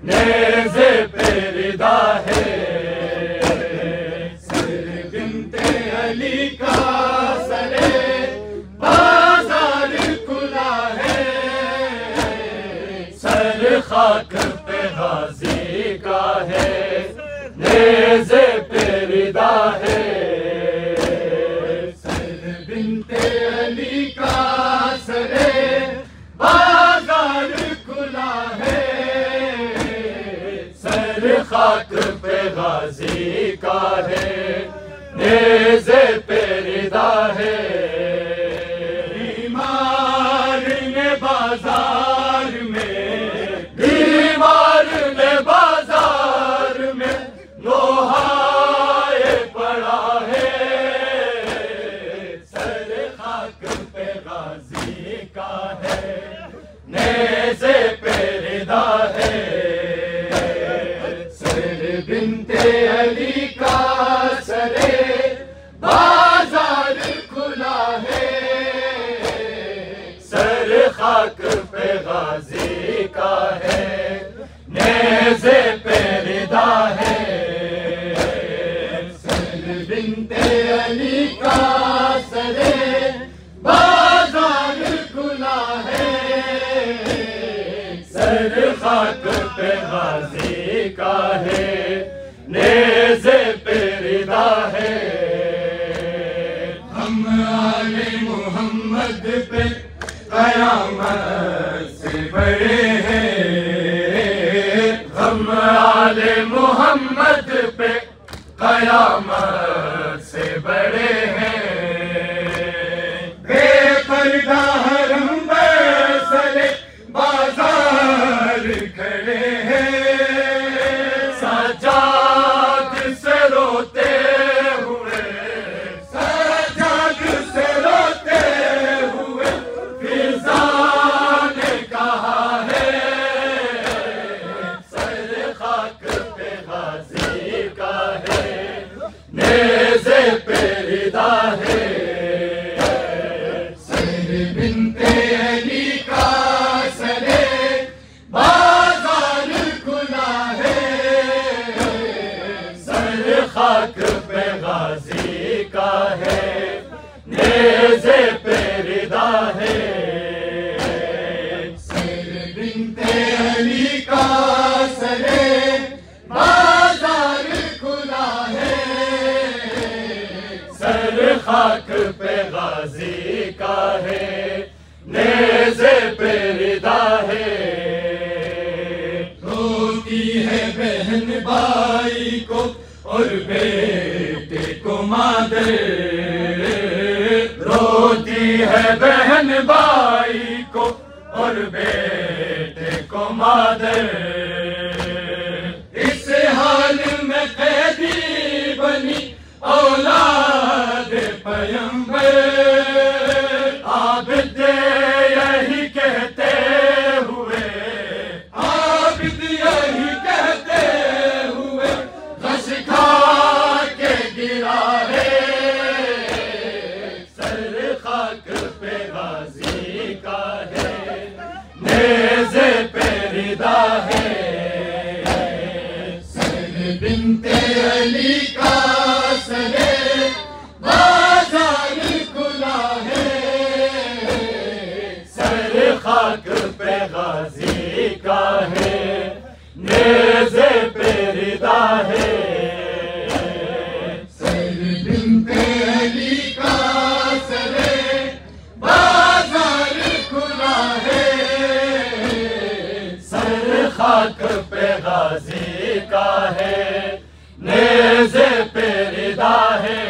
नेज़े पे रिदा है। सर बिन्ते अली का सरे बाजार खुला है। सर खाक पे गाजी का है, नेज़े पे रिदा है। सर बिन्ते अली का सरे बाजार खुला है। सर खाक पे गाजी का है, नेज़े पे रिदा है। बीमार ने बाजार में, बीमार ने बाजार में लोहाए पड़ा है। सर खाक पे गाजी का है, नेज़े पे रिदा है। सर बिन्ते अली का सरे बाजार खुला है। सर खाक पे गाजी का है, नेज़े पे रिदा है। सर बिन्ते अली का सरे बाजार खुला है। सर खाक पे गाजी का है, नेज़े पे रिदा है। हम आले मोहम्मद पे क़यामत से बड़े हैं। हम आले मोहम्मद पे क़यामत से बड़े हैं। बेपर्दा हरम बसरे बाजार खड़े हैं। सजाद से रोते हुए, सजाद से रोते हुए फिज़ा ने कहा है। सर खाक पे गाजी का है, नेज़े पे रिदा है। सर बिन्ते अली का सरे बाजार खुला है। सर खाक पे गाजी का है, नेज़े पे रिदा है। सर बिन्ते अली का सरे बाजार खुला है। सर खाक पे गाजी का है, नेज़े पे रिदा है। रोती है बहन भाई को और बेटे को मादर। रोती है बहन भाई को और बेटे को मादर। इस हाल में कैदी बनी औलाद पैगंबर। आबिद यही कहते हुए, आबिद यही कहते हुए गश खा के गिरा है। सर खाक पे गाजी का है, नेज़े पे रिदा है। सर बिन्ते अली का सरे बाजार खुला है। सर खाक पे गाजी का है, नेज़े पे रिदा है। सर बिन्ते अली का सरे बाजार खुला है। सर खाक पे गाजी का है, नेज़े पे रिदा है।